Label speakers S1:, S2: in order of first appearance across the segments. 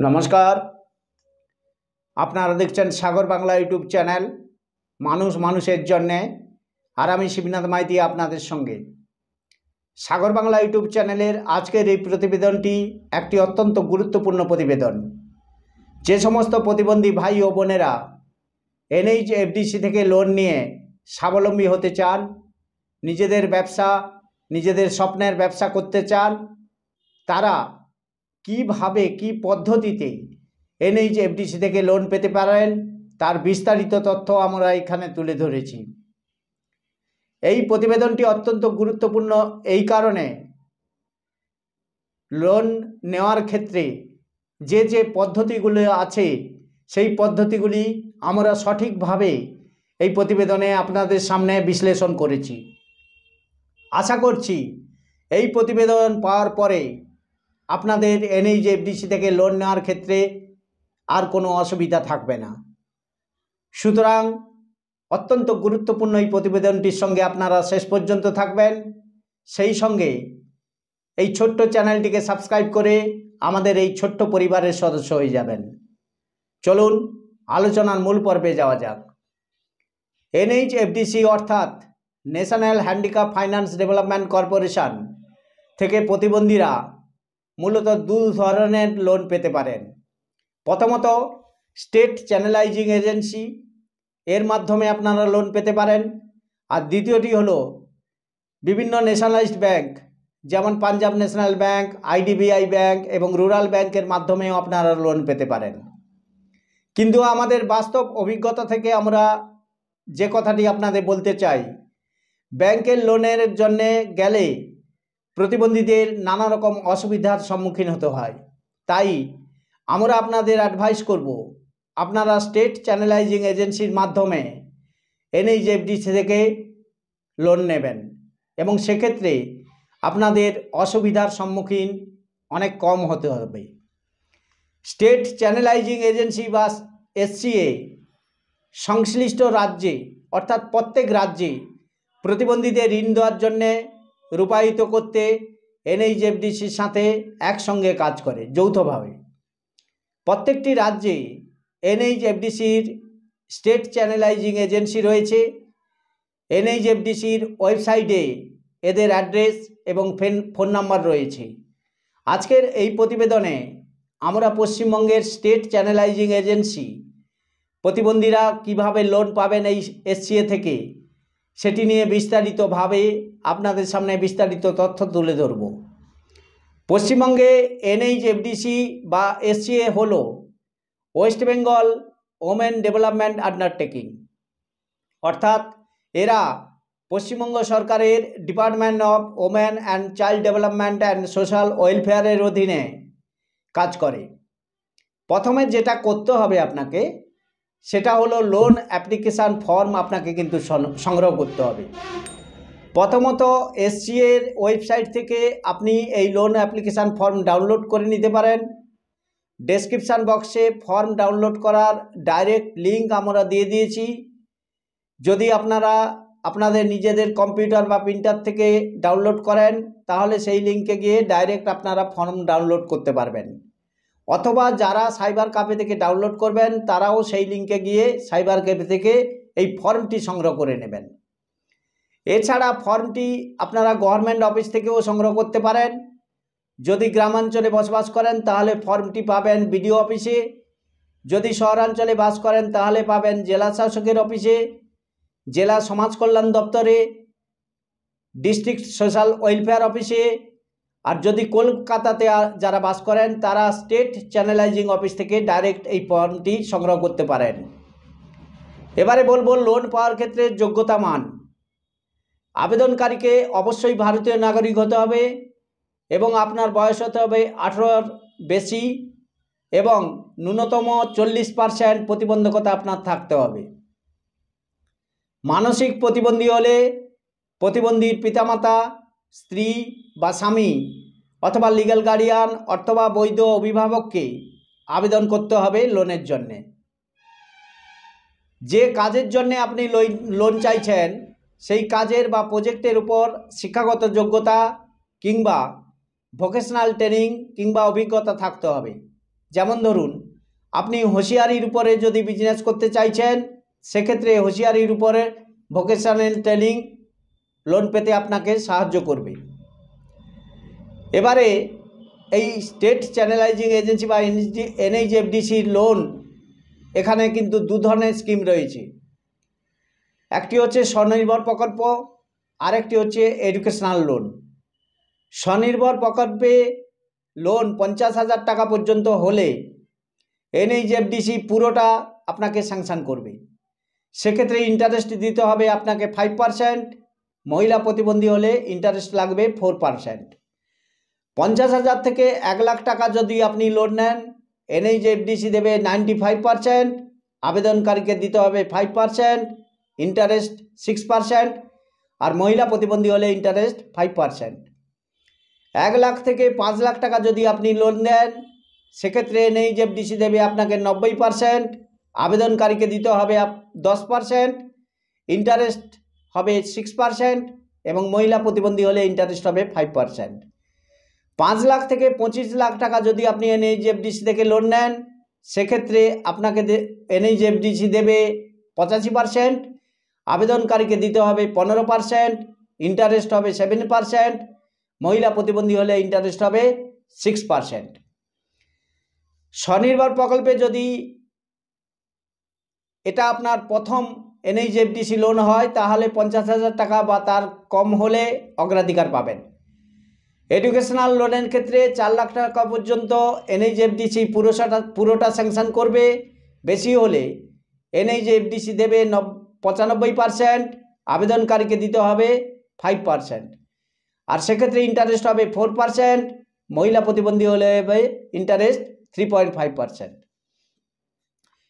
S1: নমস্কার, আপনারা দেখছেন সাগর বাংলা ইউটিউব চ্যানেল মানুষ মানুষের জন্যে। আর আমি শিবনাথ মাইতি আপনাদের সঙ্গে। সাগর বাংলা ইউটিউব চ্যানেলের আজকের এই প্রতিবেদনটি একটি অত্যন্ত গুরুত্বপূর্ণ প্রতিবেদন। যে সমস্ত প্রতিবন্ধী ভাই ও বোনেরা NHFDC থেকে লোন নিয়ে স্বাবলম্বী হতে চান, নিজেদের ব্যবসা, নিজেদের স্বপ্নের ব্যবসা করতে চান, তারা কিভাবে কি পদ্ধতিতে NHFDC থেকে লোন পেতে পারেন তার বিস্তারিত তথ্য আমরা এখানে তুলে ধরেছি। এই প্রতিবেদনটি অত্যন্ত গুরুত্বপূর্ণ এই কারণে, লোন নেওয়ার ক্ষেত্রে যে যে পদ্ধতিগুলো আছে সেই পদ্ধতিগুলি আমরা সঠিকভাবে এই প্রতিবেদনে আপনাদের সামনে বিশ্লেষণ করেছি। আশা করছি এই প্রতিবেদন পাওয়ার পরে আপনাদের NHFDC থেকে লোন নেওয়ার ক্ষেত্রে আর কোনো অসুবিধা থাকবে না। সুতরাং অত্যন্ত গুরুত্বপূর্ণ এই প্রতিবেদনটির সঙ্গে আপনারা শেষ পর্যন্ত থাকবেন। সেই সঙ্গে এই ছোট্ট চ্যানেলটিকে সাবস্ক্রাইব করে আমাদের এই ছোট্ট পরিবারের সদস্য হয়ে যাবেন। চলুন আলোচনার মূল পর্বে যাওয়া যাক। NHFDC অর্থাৎ national handicap finance development corporation থেকে প্রতিবন্ধীরা মূলত দু ধরনের লোন পেতে পারেন। প্রথমত স্টেট চ্যানেলাইজিং এজেন্সি, এর মাধ্যমে আপনারা লোন পেতে পারেন। আর দ্বিতীয়টি হলো বিভিন্ন ন্যাশনালাইজড ব্যাংক, যেমন Punjab national bank, IDBI bank এবং রুরাল ব্যাংকের মাধ্যমেও আপনারা লোন পেতে পারেন। কিন্তু আমাদের বাস্তব অভিজ্ঞতা থেকে আমরা যে কথাটি আপনাদের বলতে চাই, ব্যাংকের লোনের জন্যে গেলে প্রতিবন্ধীদের নানা রকম অসুবিধার সম্মুখীন হতে হয়। তাই আমরা আপনাদের অ্যাডভাইস করব, আপনারা স্টেট চ্যানেলাইজিং এজেন্সির মাধ্যমে NHFDC থেকে লোন নেবেন এবং সেক্ষেত্রে আপনাদের অসুবিধার সম্মুখীন অনেক কম হতে হবে। স্টেট চ্যানেলাইজিং এজেন্সি বা SCA সংশ্লিষ্ট রাজ্যে অর্থাৎ প্রত্যেক রাজ্যে প্রতিবন্ধীদের ঋণ দেওয়ার জন্যে রূপায়িত করতে NHFDCর সাথে একসঙ্গে কাজ করে যৌথভাবে। প্রত্যেকটি রাজ্যে NHFDCর স্টেট চ্যানেলাইজিং এজেন্সি রয়েছে। NHFDCর ওয়েবসাইটে এদের অ্যাড্রেস এবং ফোন নাম্বার রয়েছে। আজকের এই প্রতিবেদনে আমরা পশ্চিমবঙ্গের স্টেট চ্যানেলাইজিং এজেন্সি প্রতিবন্ধীরা কিভাবে লোন পাবেন এই SCA থেকে, সেটি নিয়ে বিস্তারিতভাবে আপনাদের সামনে বিস্তারিত তথ্য তুলে ধরব। পশ্চিমবঙ্গে NHFDC বা SCA হলো West Bengal women development undertaking, অর্থাৎ এরা পশ্চিমবঙ্গ সরকারের department of women and child development and social ওয়েলফেয়ারের অধীনে কাজ করে। প্রথমে যেটা করতে হবে আপনাকে, সেটা হলো লোন অ্যাপ্লিকেশান ফর্ম আপনাকে কিন্তু সংগ্রহ করতে হবে। প্রথমত SCAর ওয়েবসাইট থেকে আপনি এই লোন অ্যাপ্লিকেশান ফর্ম ডাউনলোড করে নিতে পারেন। ডেসক্রিপশান বক্সে ফর্ম ডাউনলোড করার ডাইরেক্ট লিঙ্ক আমরা দিয়ে দিয়েছি। যদি আপনারা আপনাদের নিজেদের কম্পিউটার বা প্রিন্টার থেকে ডাউনলোড করেন, তাহলে সেই লিঙ্কে গিয়ে ডাইরেক্ট আপনারা ফর্ম ডাউনলোড করতে পারবেন। অথবা যারা সাইবার ক্যাফে থেকে ডাউনলোড করবেন, তারাও সেই লিঙ্কে গিয়ে সাইবার ক্যাফে থেকে এই ফর্মটি সংগ্রহ করে নেবেন। এছাড়া ফর্মটি আপনারা গভর্নমেন্ট অফিস থেকেও সংগ্রহ করতে পারেন। যদি গ্রামাঞ্চলে বসবাস করেন তাহলে ফর্মটি পাবেন BDO অফিসে। যদি শহরাঞ্চলে বাস করেন তাহলে পাবেন জেলা শাসকের অফিসে, জেলা সমাজ কল্যাণ দপ্তরে, ডিস্ট্রিক্ট সোশ্যাল ওয়েলফেয়ার অফিসে। আর যদি কলকাতাতে যারা বাস করেন তারা স্টেট চ্যানেলাইজিং অফিস থেকে ডাইরেক্ট এই ফর্মটি সংগ্রহ করতে পারেন। এবারে বলবো লোন পাওয়ার ক্ষেত্রে যোগ্যতা মান। আবেদনকারীকে অবশ্যই ভারতীয় নাগরিক হতে হবে এবং আপনার বয়স হতে হবে 18 বেশি এবং ন্যূনতম 40% প্রতিবন্ধকতা আপনার থাকতে হবে। মানসিক প্রতিবন্ধী হলে প্রতিবন্ধীর পিতামাতা, স্ত্রী বা স্বামী অথবা লিগ্যাল গার্ডিয়ান অথবা বৈধ অভিভাবককে আবেদন করতে হবে লোনের জন্যে। যে কাজের জন্যে আপনি লোন চাইছেন সেই কাজের বা প্রজেক্টের উপর শিক্ষাগত যোগ্যতা কিংবা ভোকেশনাল ট্রেনিং কিংবা অভিজ্ঞতা থাকতে হবে। যেমন ধরুন আপনি হুঁশিয়ারির উপরে যদি বিজনেস করতে চাইছেন, সেক্ষেত্রে হুঁশিয়ারির উপরে ভোকেশনাল ট্রেনিং লোন পেতে আপনাকে সাহায্য করবে। এবারে এই স্টেট চ্যানেলাইজিং এজেন্সি বা এনএইচএফডিসির লোন, এখানে কিন্তু দু ধরনের স্কিম রয়েছে। একটি হচ্ছে স্বনির্ভর প্রকল্প, আরেকটি হচ্ছে এডুকেশনাল লোন। স্বনির্ভর প্রকল্পে লোন 50,000 টাকা পর্যন্ত হলে এনএইচএফডিসি পুরোটা আপনাকে স্যাংশন করবে। সেক্ষেত্রে ইন্টারেস্ট দিতে হবে আপনাকে 5%, মহিলা প্রতিবন্ধী হলে ইন্টারেস্ট লাগবে 4%। 50,000 থেকে 1 লাখ টাকা যদি আপনি লোন নেন, এনএইচএফডিসি দেবে 95%, আবেদনকারীকে দিতে হবে 5%, ইন্টারেস্ট 6%, আর মহিলা প্রতিবন্ধী হলে ইন্টারেস্ট 5%। 1 লাখ থেকে 5 লাখ টাকা যদি আপনি লোন দেন, সেক্ষেত্রে এনএইচএফডিসি দেবে আপনাকে 90%, আবেদনকারীকে দিতে হবে 10%, ইন্টারেস্ট হবে 6%, এবং মহিলা প্রতিবন্ধী হলে ইন্টারেস্ট হবে 5%। 5 লাখ থেকে 25 লাখ টাকা যদি আপনি এনএইচএফডিসি থেকে লোন নেন, সেক্ষেত্রে আপনাকে এনএইচএফডিসি দেবে 85%, আবেদনকারীকে দিতে হবে 15%, ইন্টারেস্ট হবে 7%, মহিলা প্রতিবন্ধী হলে ইন্টারেস্ট হবে 6%। স্বনির্ভর প্রকল্পে যদি এটা আপনার প্রথম এনএইচএফডিসি লোন হয়, তাহলে 50,000 টাকা বা তার কম হলে অগ্রাধিকার পাবেন। এডুকেশনাল লোনের ক্ষেত্রে 4 লাখ টাকা পর্যন্ত এনএইচএফডিসি পুরোটা স্যাংশন করবে। বেশি হলে এনএইচএফডিসি দেবে 95%, আবেদনকারীকে দিতে হবে 5%, আর সেক্ষেত্রে ইন্টারেস্ট হবে 4%, মহিলা প্রতিবন্ধী হলে হবে ইন্টারেস্ট 3.5%।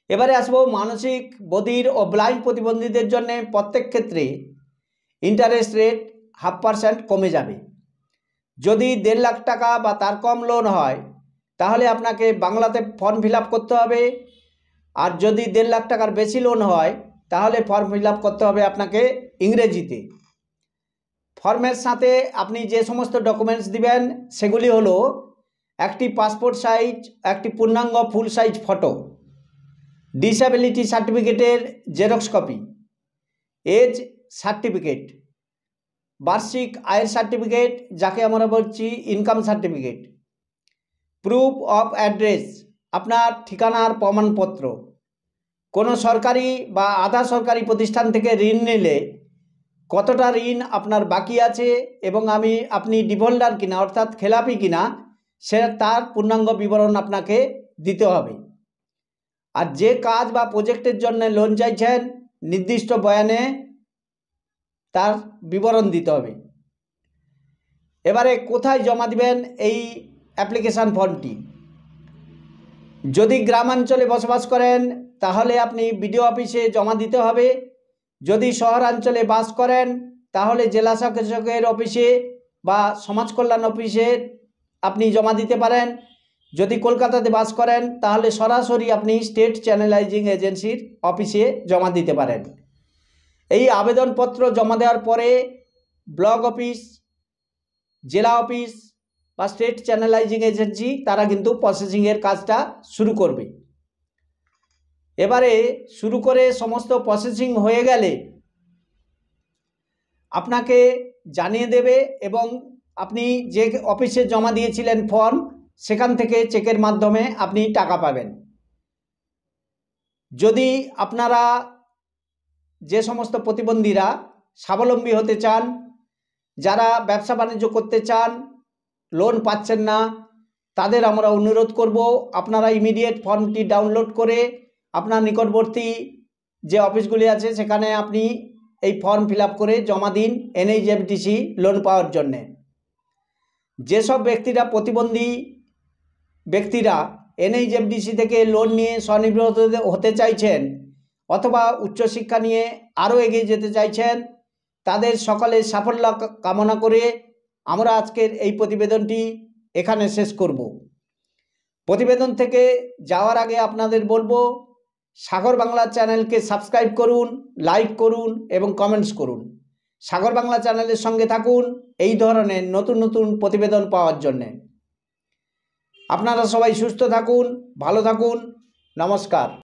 S1: এবারে আসবো মানসিক বধির ও ব্লাইন্ড প্রতিবন্ধীদের জন্য প্রত্যেক ক্ষেত্রে ইন্টারেস্ট রেট 0.5% কমে যাবে। যদি 1.5 লাখ টাকা বা তার কম লোন হয়, তাহলে আপনাকে বাংলাতে ফর্ম ফিল আপ করতে হবে, আর যদি 1.5 লাখ টাকার বেশি লোন হয়, তাহলে ফর্ম ফিল আপ করতে হবে আপনাকে ইংরেজিতে। ফর্মের সাথে আপনি যে সমস্ত ডকুমেন্টস দিবেন সেগুলি হলো একটি পাসপোর্ট সাইজ, একটি পূর্ণাঙ্গ ফুল সাইজ ফটো, ডিসএবিলিটি সার্টিফিকেটের জেরক্স কপি, এজ সার্টিফিকেট, বার্ষিক আয়ের সার্টিফিকেট যাকে আমরা বলছি income certificate, proof of address আপনার ঠিকানার প্রমাণপত্র, কোনো সরকারি বা আধা সরকারি প্রতিষ্ঠান থেকে ঋণ নিলে কতটা ঋণ আপনার বাকি আছে এবং আপনি ডিফল্টার কিনা অর্থাৎ খেলাপি কিনা সে তার পূর্ণাঙ্গ বিবরণ আপনাকে দিতে হবে। আর যে কাজ বা প্রজেক্টের জন্য লোন চাইছেন নির্দিষ্ট বয়ানে তার বিবরণ দিতে হবে। এবারে কোথায় জমা দিবেন এই অ্যাপ্লিকেশান ফর্মটি? যদি গ্রামাঞ্চলে বসবাস করেন তাহলে আপনি বিডিও অফিসে জমা দিতে হবে। যদি শহরাঞ্চলে বাস করেন তাহলে জেলা শাসকের অফিসে বা সমাজ কল্যাণ অফিসে আপনি জমা দিতে পারেন। যদি কলকাতাতে বাস করেন তাহলে সরাসরি আপনি স্টেট চ্যানেলাইজিং এজেন্সির অফিসে জমা দিতে পারেন। এই আবেদনপত্র জমা দেওয়ার পরে ব্লক অফিস, জেলা অফিস বা স্টেট চ্যানেলাইজিং এজেন্সি তারা কিন্তু প্রসেসিংয়ের কাজটা শুরু করবে। এবারে শুরু করে সমস্ত প্রসেসিং হয়ে গেলে আপনাকে জানিয়ে দেবে এবং আপনি যে অফিসে জমা দিয়েছিলেন ফর্ম সেখান থেকে চেকের মাধ্যমে আপনি টাকা পাবেন। যদি আপনারা যে সমস্ত প্রতিবন্ধীরা স্বাবলম্বী হতে চান, যারা ব্যবসা বাণিজ্য করতে চান, লোন পাচ্ছেন না, তাদের আমরা অনুরোধ করব আপনারা ইমিডিয়েট ফর্মটি ডাউনলোড করে আপনার নিকটবর্তী যে অফিসগুলি আছে সেখানে আপনি এই ফর্ম ফিল আপ করে জমা দিন এনএইচএফডিসি লোন পাওয়ার জন্যে। যেসব ব্যক্তিরা প্রতিবন্ধী ব্যক্তিরা এনএইচএফডিসি থেকে লোন নিয়ে স্বনির্ভর হতে চাইছেন অথবা উচ্চশিক্ষা নিয়ে আরও এগিয়ে যেতে চাইছেন, তাদের সকলের সাফল্য কামনা করে আমরা আজকের এই প্রতিবেদনটি এখানে শেষ করব। প্রতিবেদন থেকে যাওয়ার আগে আপনাদের বলবো সাগর বাংলা চ্যানেলকে সাবস্ক্রাইব করুন, লাইক করুন এবং কমেন্টস করুন। সাগর বাংলা চ্যানেলের সঙ্গে থাকুন এই ধরনের নতুন নতুন প্রতিবেদন পাওয়ার জন্যে। আপনারা সবাই সুস্থ থাকুন, ভালো থাকুন। নমস্কার।